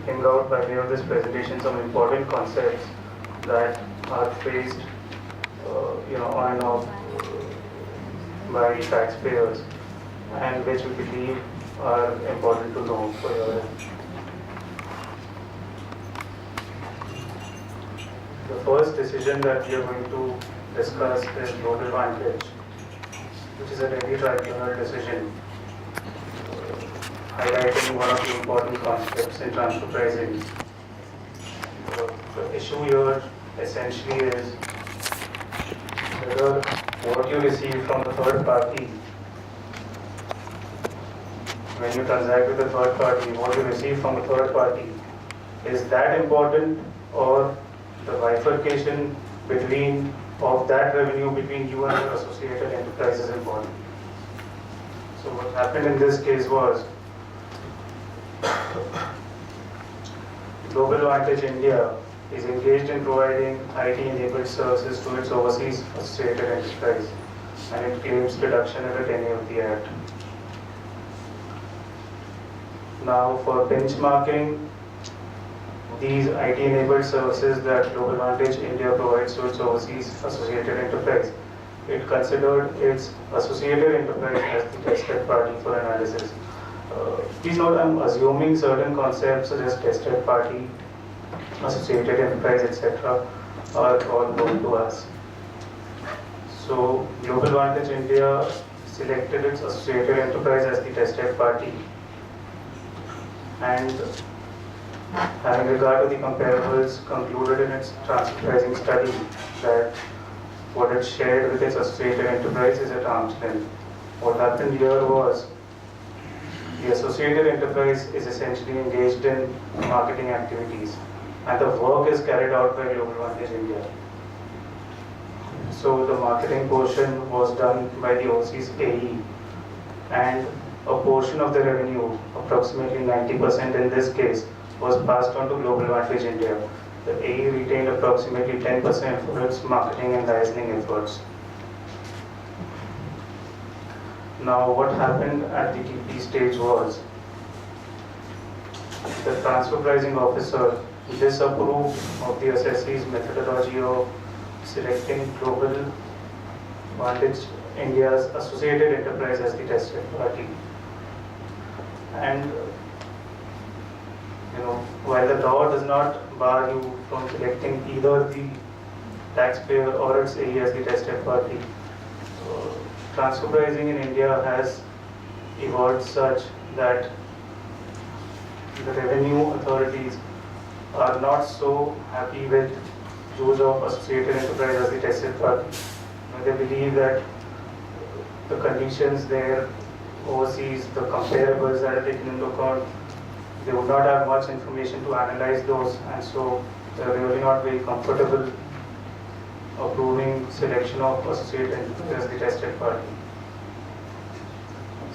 bring out by way of this presentation some important concepts that are faced, on and off by taxpayers, and which we believe are important to know for your end. The first decision that we are going to discuss is Global Vantage, which is a Delhi tribunal decision highlighting one of the important concepts in transfer pricing. The issue here essentially is whether what you receive from the third party, when you transact with the third party, what you receive from the third party, is that important, or the bifurcation between of that revenue between you and your associated enterprise is important. So what happened in this case was Global Vantage India is engaged in providing IT-enabled services to its overseas associated enterprise, and it claims deduction at the tenure of the Act. Now, for benchmarking these IT-enabled services that Global Vantage India provides to its overseas associated enterprise, it considered its associated enterprise as the tested party for analysis. Please note, I'm assuming certain concepts such as tested party, associated enterprise, etc. are all known to us. So, Global Vantage India selected its associated enterprise as the tested party, and having regard to the comparables, concluded in its transfer pricing study that what it shared with its associated enterprise is at arm's length. What happened here was the associated enterprise is essentially engaged in marketing activities, and the work is carried out by Global Vantage India. So the marketing portion was done by the overseas AE, and a portion of the revenue, approximately 90% in this case, was passed on to Global Vantage India. The AE retained approximately 10% for its marketing and licensing efforts. Now, what happened at the TP stage was the transfer pricing officer disapproved of the assessee's methodology of selecting Global Vantage India's associated enterprise as the tested party. And while the law does not bar you from selecting either the taxpayer or its AE as the tested party, transfer pricing in India has evolved such that the revenue authorities are not so happy with use of associated enterprise as the tested party. They believe that the conditions there overseas, the comparables that are taken into account, they would not have much information to analyze those, and so they're really not very comfortable approving selection of associated enterprise as the tested party.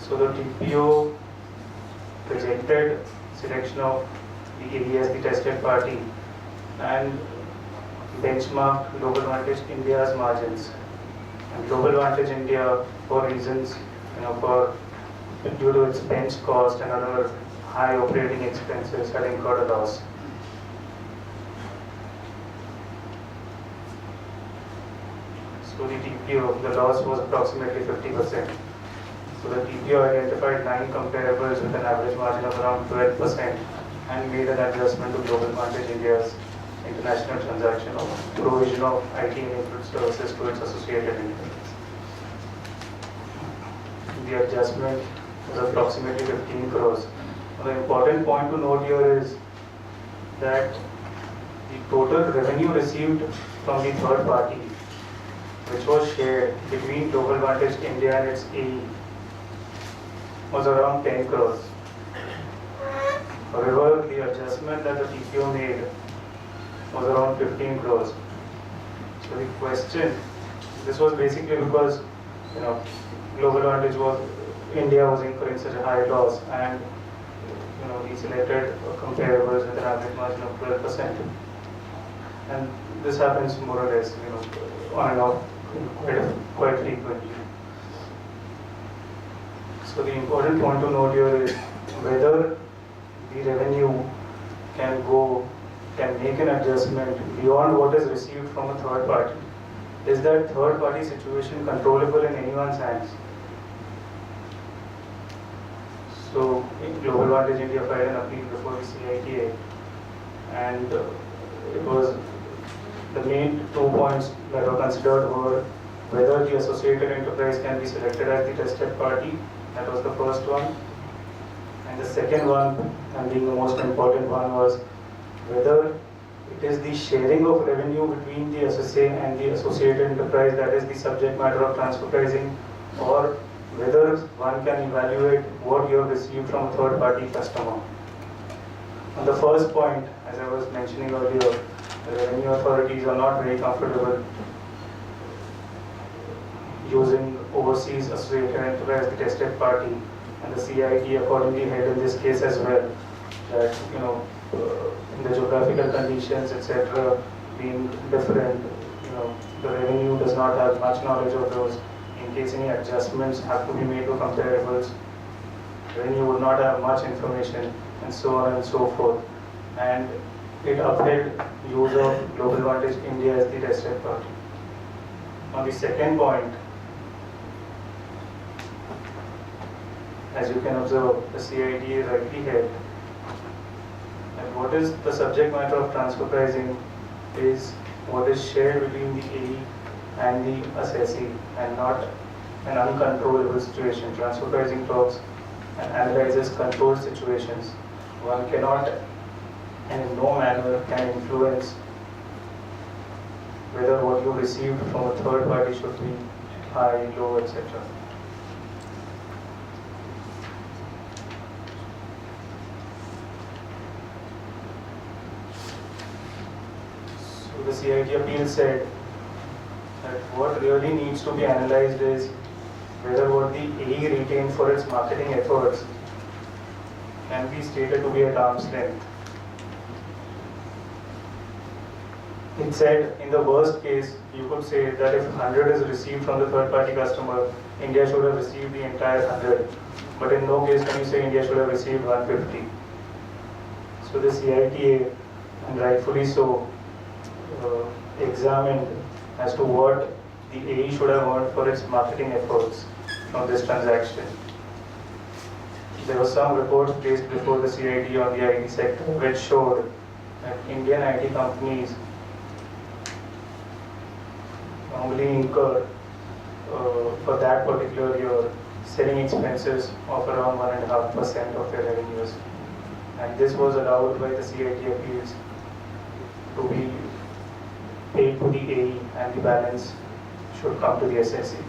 So the TPO rejected selection of the AE as the tested party and benchmarked Global Vantage India's margins. And Global Vantage India, for reasons, due to its bench cost and other high operating expenses, had incurred a loss. So the TPO, the loss was approximately 50%. So the TPO identified 9 comparables with an average margin of around 12% and made an adjustment to Global Vantage India's international transaction of provision of IT-enabled services to its associated entities. The adjustment was approximately 15 crores. The important point to note here is that the total revenue received from the third party, which was shared between Global Vantage India and its AE, was around 10 crores. However, the adjustment that the TPO made was around 15 crores. So the question, this was basically because Global Vantage India was incurring such a high loss, and we selected comparables with an average margin of 12%. And this happens more or less, on and off quite frequently. So the important point to note here is whether the revenue can make an adjustment beyond what is received from a third party, is that third party situation controllable in anyone's hands? So Global Vantage India filed an appeal before the CITA, and it was the main 2 points that were considered were whether the associated enterprise can be selected as the tested party. That was the first one. And the second one, and being the most important one, was whether it is the sharing of revenue between the associate and the associated enterprise that is the subject matter of transfer pricing, or whether one can evaluate what you have received from a third party customer. On the first point, as I was mentioning earlier, the revenue authorities are not very comfortable using overseas associated enterprise as the tested party, and the CIT accordingly held in this case as well that in the geographical conditions, etc., being different, the revenue does not have much knowledge of those. In case any adjustments have to be made to comparables, revenue would not have much information, and so on and so forth. And it upheld use of Global Vantage India as the tested party. On the second point, as you can observe, the CIT rightly held and what is the subject matter of transfer pricing is what is shared between the AE and the assessee, and not an uncontrollable situation. Transfer pricing talks and analyzes controlled situations. One cannot and in no manner can influence whether what you received from a third party should be high, low, etc. So the CIT appeal said that what really needs to be analyzed is whether what the AE retained for its marketing efforts can be stated to be at arm's length. It said in the worst case, you could say that if 100 is received from the third party customer, India should have received the entire 100. But in no case can you say India should have received 150. So the CITA, and rightfully so, examined as to what the AE should have earned for its marketing efforts from this transaction. There were some reports placed before the CIT on the IT sector which showed that Indian IT companies normally incur for that particular year selling expenses of around 1.5% of their revenues, and this was allowed by the CIT appeals to be paid to the AE, and the balance should come to the SSE.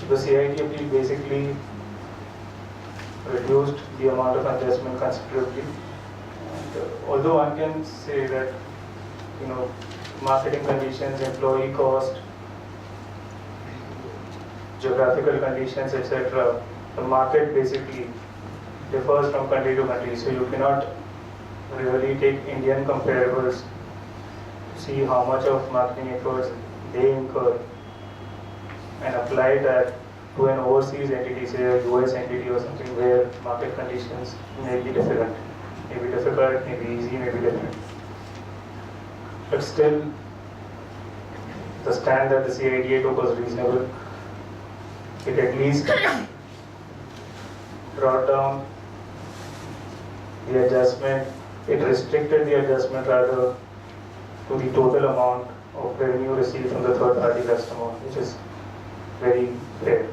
So the CIT appeal basically reduced the amount of adjustment considerably. And, although one can say that marketing conditions, employee cost, geographical conditions, etc., the market basically differs from country to country. So you cannot really take Indian comparables to see how much of marketing efforts they incur and apply that to an overseas entity, say a US entity or something, where market conditions may be different, may be difficult, may be easy, may be different. But still, the stand that the CITA took was reasonable. It at least brought down the adjustment, it restricted the adjustment rather to the total amount of revenue received from the third party customer, which is very fair.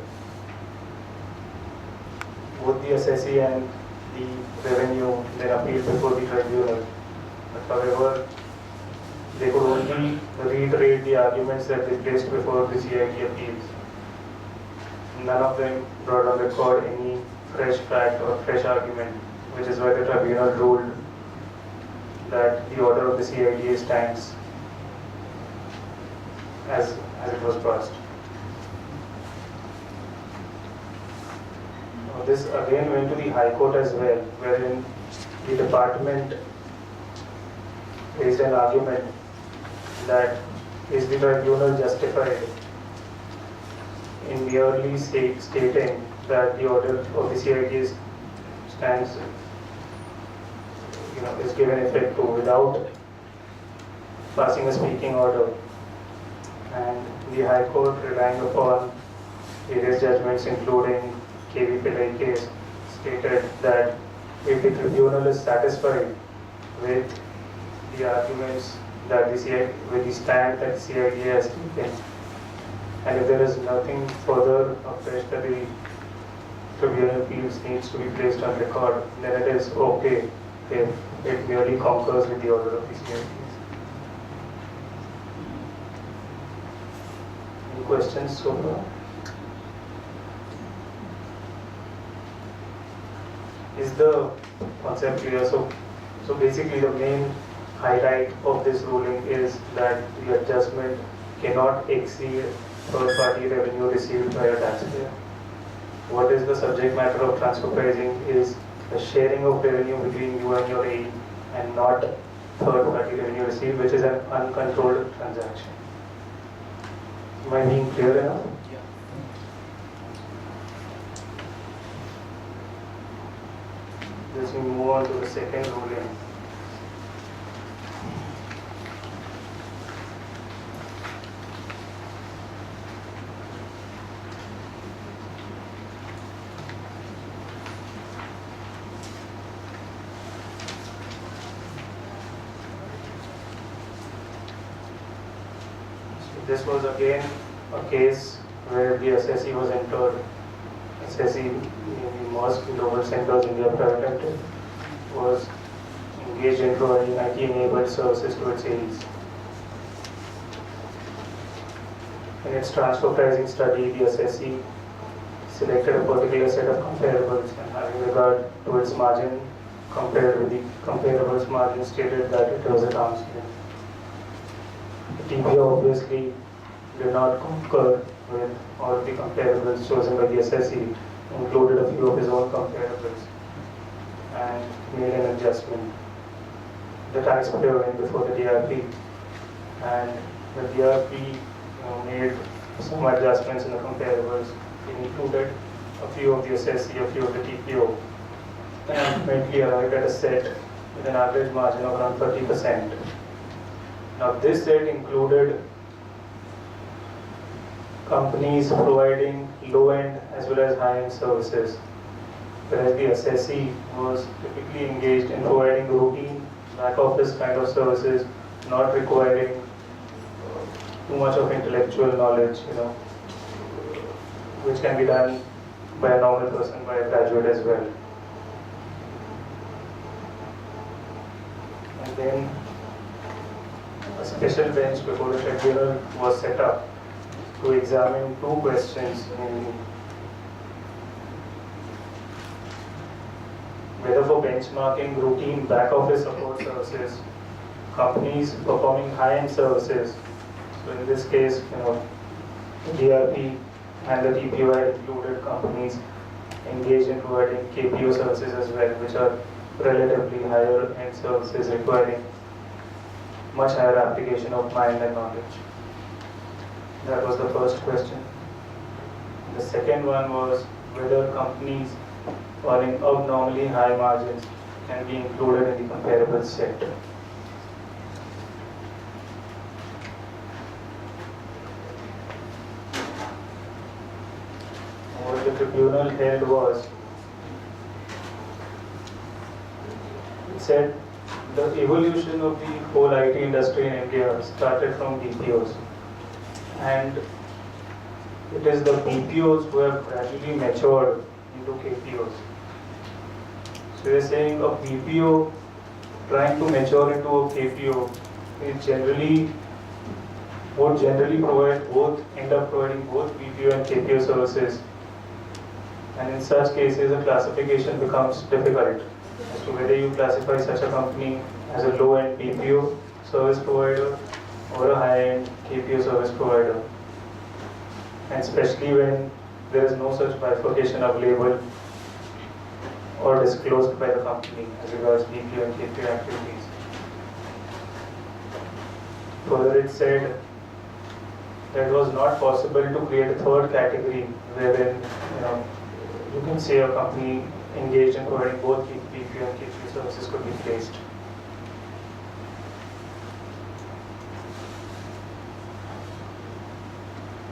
Both the assessee and the revenue then appealed before the tribunal. But however, they could only reiterate the arguments that they placed before the CIT appeals. None of them brought on record any fresh fact or fresh argument, which is why the tribunal ruled that the order of the CITA stands as it was passed. This again went to the High Court as well, wherein the department raised an argument that is the tribunal justified in merely stating that the order of the CIT stands, is given effect to without passing a speaking order. And the High Court, relying upon various judgments including KV Pillai case, stated that if the tribunal is satisfied with the arguments that with the stand that CIT has taken, and if there is nothing further afresh that the tribunal feels needs to be placed on record, then it is okay if it merely concurs with the order of the CIT. Any questions so far? Is the concept clear? So basically the main highlight of this ruling is that the adjustment cannot exceed third-party revenue received by a taxpayer. What is the subject matter of transfer pricing is the sharing of revenue between you and your AE and not third-party revenue received, which is an uncontrolled transaction. Am I being clear enough? Let's move on to the second ruling. This was again a case where the assessee was entered. Assessee in the Mosque Global Centers India Private Limited was engaged in providing IT-enabled services to its AEs. In its transfer pricing study, the assessee selected a particular set of comparables and having regard to its margin compared with the comparables margin stated that it was at arm's length. The TPO obviously did not concur with all of the comparables chosen by the assessee, included a few of his own comparables, and made an adjustment. The taxpayer went before the DRP, and the DRP made some adjustments in the comparables. It included a few of the assessee, a few of the TPO, and ultimately arrived at a set with an average margin of around 30%. Now this set included companies providing low-end as well as high-end services, whereas the assessee was typically engaged in providing routine back-office kind of services, not requiring too much of intellectual knowledge, which can be done by a normal person, by a graduate as well. And then a special bench before the tribunal was set up to examine two questions, mainly whether for benchmarking routine back office support services, companies performing high-end services, so in this case, the DRP and the TPO had included companies engaged in providing KPO services as well, which are relatively higher end services requiring much higher application of mind and knowledge. That was the first question. The second one was whether companies earning abnormally high margins can be included in the comparable set. What the tribunal held was, it said the evolution of the whole IT industry in India started from BPOs, and it is the BPOs who have gradually matured into KPOs. So we are saying a BPO trying to mature into a KPO is would generally end up providing both BPO and KPO services, and in such cases a classification becomes difficult as to whether you classify such a company as a low-end BPO service provider or a high-end KPO service provider, and especially when there is no such bifurcation available or disclosed by the company as regards BPO and KPO activities. Further, it said that it was not possible to create a third category wherein you can say a company engaged in providing both BPO and KPO services could be placed.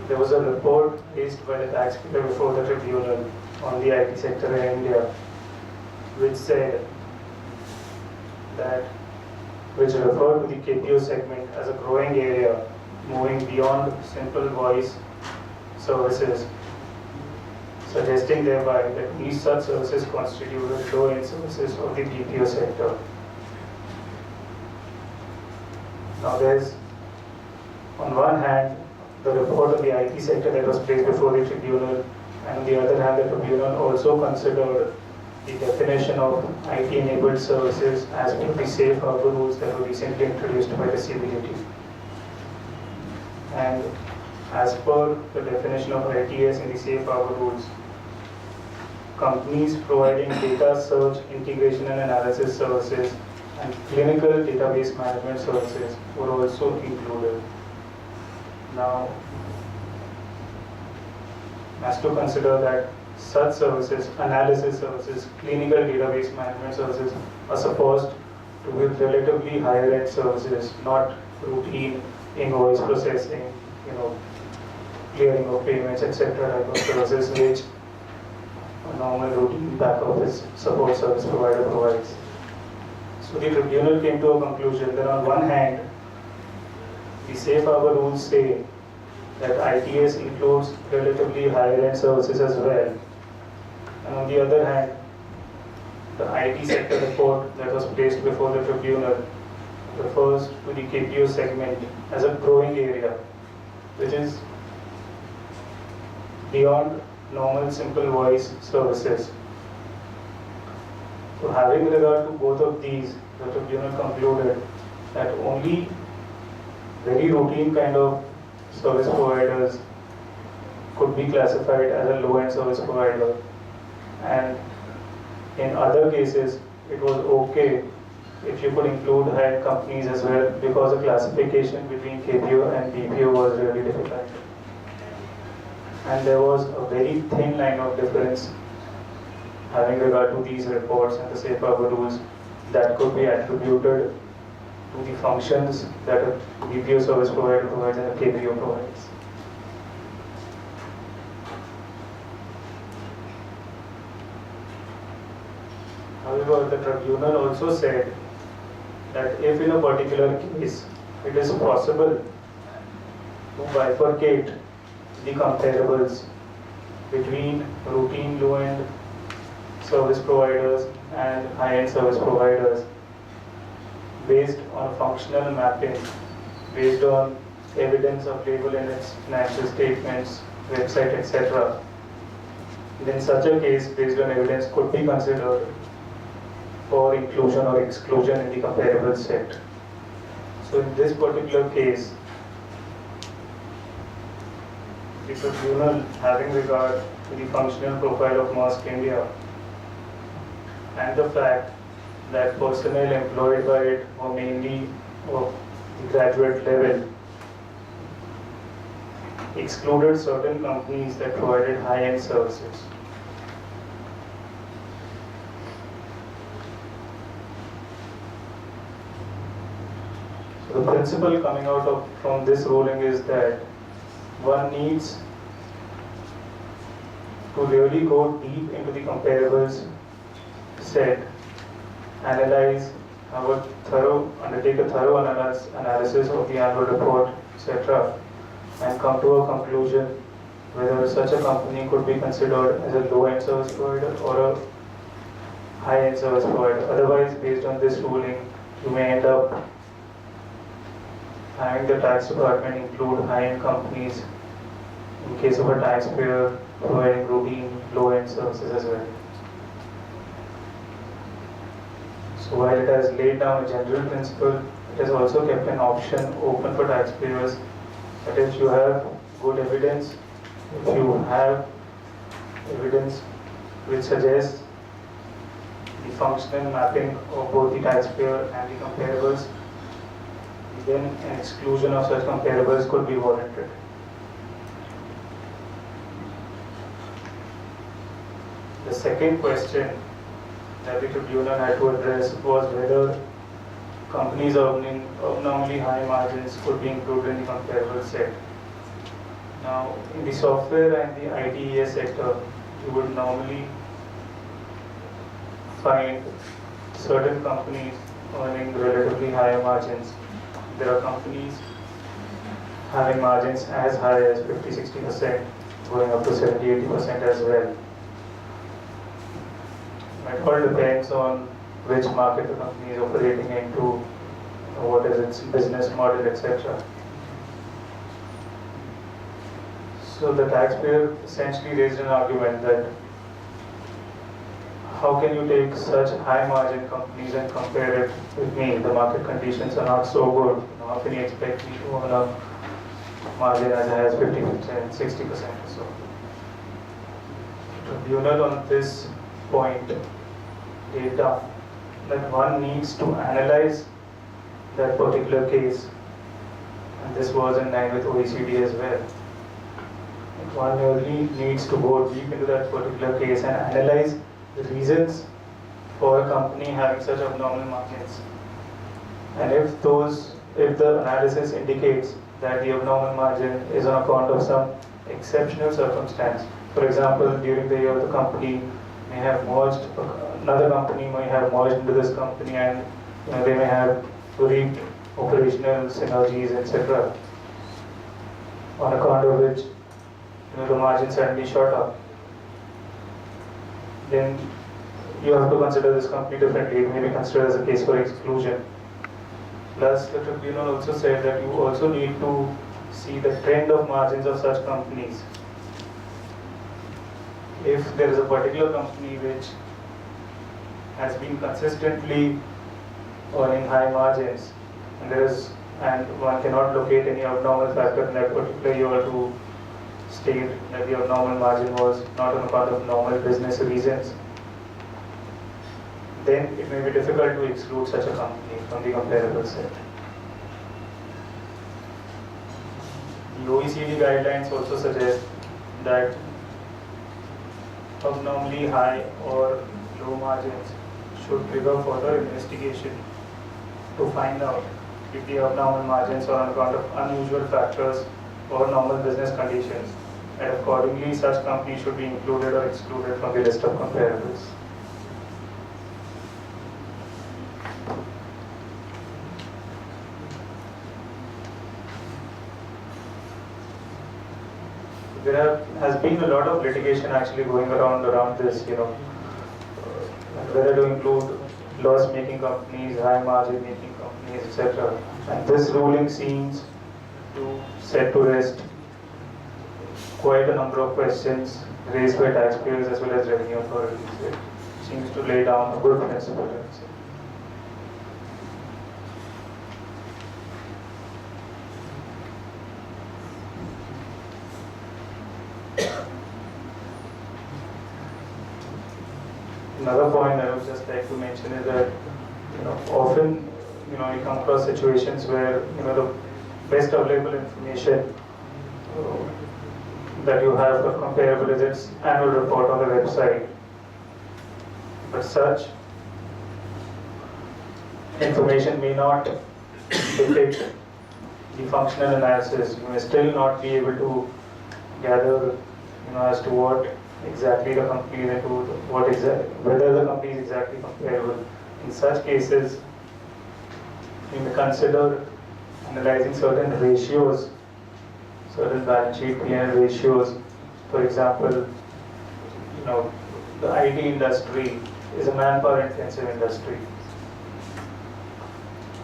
There was a report raised by the taxpayer before the tribunal on the IT sector in India, which said that, which referred to the KPO segment as a growing area, moving beyond simple voice services, suggesting thereby that these such services constituted low-end services of the BPO sector. Now there's, on one hand, the report of the IT sector that was placed before the tribunal, and on the other hand, the tribunal also considered the definition of IT-enabled services as per the safe harbor rules that were recently introduced by the CBDT. And as per the definition of ITS in the safe harbor rules, companies providing data search, integration and analysis services and clinical database management services were also included. Now, as to consider that such services, analysis services, clinical database management services are supposed to be relatively higher end services, not routine invoice processing, clearing of payments, etc. type of services which a normal routine back office support service provider provides. So the tribunal came to a conclusion that on one hand, the safe harbor rules say that ITS includes relatively higher end services as well. And on the other hand, the IT sector report that was placed before the tribunal refers to the KPO segment as a growing area, which is beyond normal simple voice services. So having regard to both of these, the tribunal concluded that only very routine kind of service providers could be classified as a low-end service provider, and in other cases it was okay if you could include high-end companies as well, because the classification between KPO and BPO was really difficult. And there was a very thin line of difference having regard to these reports and the safe harbor rules that could be attributed to the functions that a BPO service provider provides and a KPO provides. However, the tribunal also said that if in a particular case it is possible to bifurcate the comparables between routine low-end service providers and high-end service providers based on functional mapping, based on evidence available in its financial statements, website, etc., then such a case based on evidence could be considered for inclusion or exclusion in the comparable set. So in this particular case, the tribunal, having regard to the functional profile of Maersk India and the fact that personnel employed by it were mainly of the graduate level, excluded certain companies that provided high-end services. So the principle coming out from this ruling is that one needs to really go deep into the comparables set, analyze, undertake a thorough analysis of the annual report, etc., and come to a conclusion whether such a company could be considered as a low-end service provider or a high-end service provider. Otherwise, based on this ruling, you may end up having the tax department include high-end companies in case of a taxpayer providing routine low-end services as well. So while it has laid down a general principle, it has also kept an option open for taxpayers that if you have good evidence, if you have evidence which suggests the functional mapping of both the taxpayer and the comparables, then an exclusion of such comparables could be warranted. The second question that the tribunal had to address was whether companies earning abnormally high margins could be included in the comparable set. Now, in the software and the ITES sector, you would normally find certain companies earning relatively higher margins. There are companies having margins as high as 50-60%, going up to 70-80% as well. It all depends on which market the company is operating into, what is its business model, etc. So the taxpayer essentially raised an argument that how can you take such high margin companies and compare it with me? The market conditions are not so good. How can you expect me to earn a margin as high as 50%, 60% or so? The tribunal on this point laid down that one needs to analyze that particular case, and this was in line with OECD as well. One really needs to go deep into that particular case and analyze the reasons for a company having such abnormal margins. And if the analysis indicates that the abnormal margin is on account of some exceptional circumstance, for example, during the year the company may have merged, another company may have merged into this company, and they may have reaped operational synergies, etc., on account of which the margin suddenly shot up, then you have to consider this company differently. It may be considered as a case for exclusion. Plus, the tribunal also said that you also need to see the trend of margins of such companies. If there is a particular company which has been consistently earning high margins, and one cannot locate any abnormal factor in that particular year to state that the abnormal margin was not on account of normal business reasons, then it may be difficult to exclude such a company from the comparable set. The OECD guidelines also suggest that abnormally high or low margins should trigger further investigation to find out if the abnormal margins are on account of unusual factors or normal business conditions, and accordingly such companies should be included or excluded from the list of comparables. There has been a lot of litigation actually going around this, whether to include loss-making companies, high-margin-making companies, etc. And this ruling seems to set to rest quite a number of questions raised by taxpayers as well as revenue authorities. It seems to lay down a good principle, I would say. Another point I would just like to mention is that often you come across situations where the best available information that you have for comparable is its annual report on the website. But such information may not depict the functional analysis. You may still not be able to gather as to what exactly the company is into, whether the company is exactly comparable. In such cases, you may consider analyzing certain ratios, certain balance sheet P&L ratios. For example, the IT industry is a manpower intensive industry.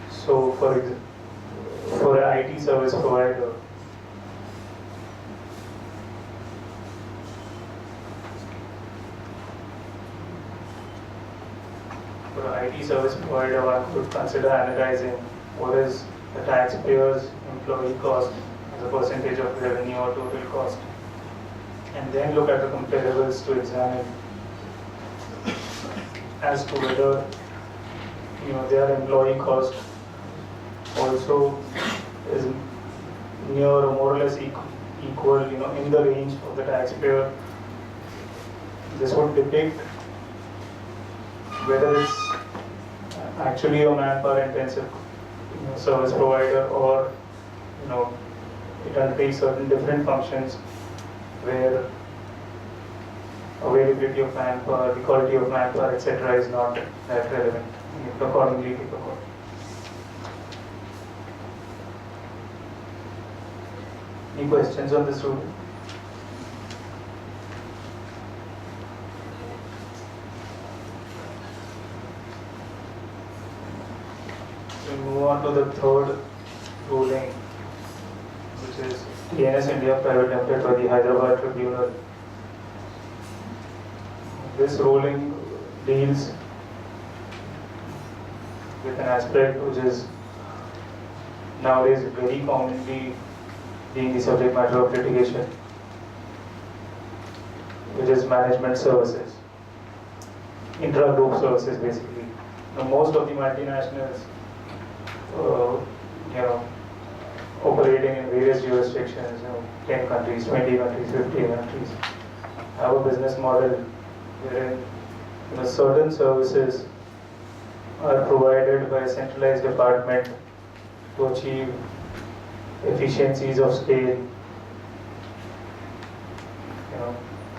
So for an IT service provider, one could consider analyzing what is the taxpayer's employee cost as a percentage of revenue or total cost, and then look at the comparables to examine as to whether their employee cost also is near or more or less equal in the range of the taxpayer this would depict whether it's actually a manpower intensive service provider, or it undertakes certain different functions where availability of manpower, the quality of manpower, etc. is not that relevant. You have to accordingly take a call. Any questions on this rule? We move on to the third ruling, which is TNS India Private Limited by the Hyderabad Tribunal. This ruling deals with an aspect which is nowadays very commonly being the subject matter of litigation, which is management services, intra-group services basically. Now, most of the multinationals, operating in various jurisdictions, 10 countries, 20 countries, 50 countries, have a business model wherein certain services are provided by a centralized department to achieve efficiencies of scale,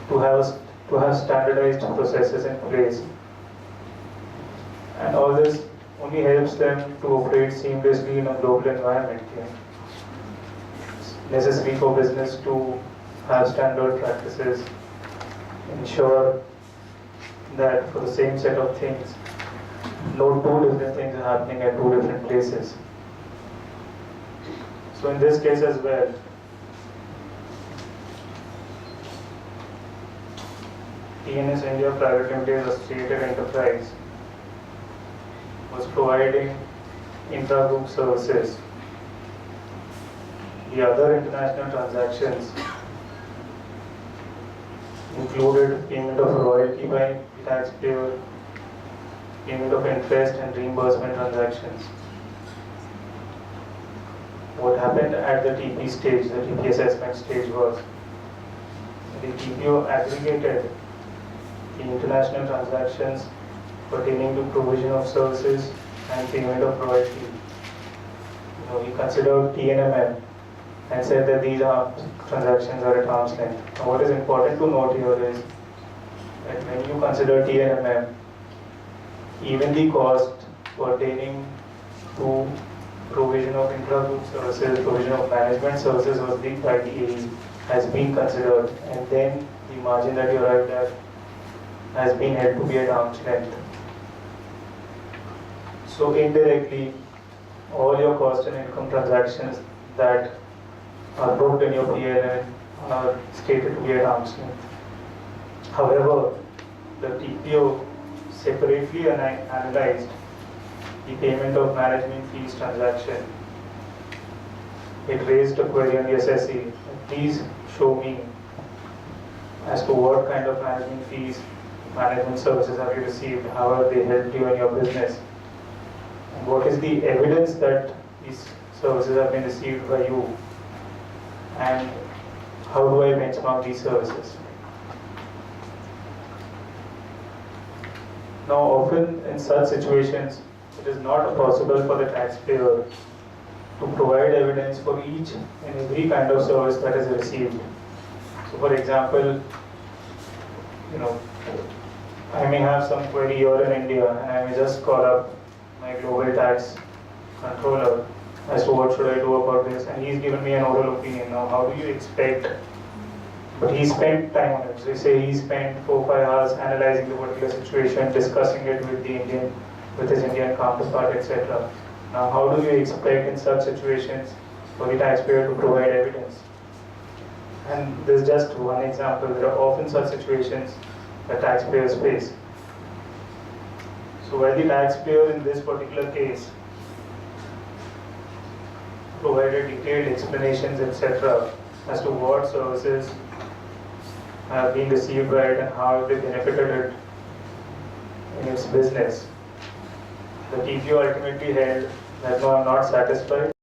to have standardized processes in place, and all this only helps them to operate seamlessly in a global environment. It's necessary for business to have standard practices, ensure that for the same set of things, no two different things are happening at two different places. So in this case as well, TNS India Private Limited, a stated enterprise, was providing intra-group services. The other international transactions included payment of royalty by the taxpayer, payment of interest and reimbursement transactions. What happened at the TP stage, the TP assessment stage, was the TPO aggregated the international transactions pertaining to provision of services and payment of royalty. He considered TNMM and said that these transactions are at arm's length. Now, what is important to note here is that when you consider TNMM, even the cost pertaining to provision of intra-group services, provision of management services was by the AE has been considered, and then the margin that you arrived at has been held to be at arm's length. So indirectly, all your cost and income transactions that are booked in your PNL are stated to be at arm's length. However, the TPO separately analyzed the payment of management fees transaction. It raised a query on the SSE. Please show me as to what kind of management fees, management services have you received, how have they helped you in your business, and what is the evidence that these services have been received by you, and how do I benchmark these services. Now, often in such situations, it is not possible for the taxpayer to provide evidence for each and every kind of service that is received. So, for example, I may have some query here in India, and I may just call up my global tax controller as to what should I do about this, and he's given me an oral opinion. Now, how do you expect? But he spent time on it. So, say he spent 4 or 5 hours analyzing the particular situation, discussing it with his Indian counterpart, etc. Now, how do you expect in such situations for the taxpayer to provide evidence? And this is just one example. There are often such situations that taxpayers face. So, while the taxpayer in this particular case provided detailed explanations, etc., as to what services have been received by it and how they benefited it in its business, the TPO ultimately held that no, I'm not satisfied.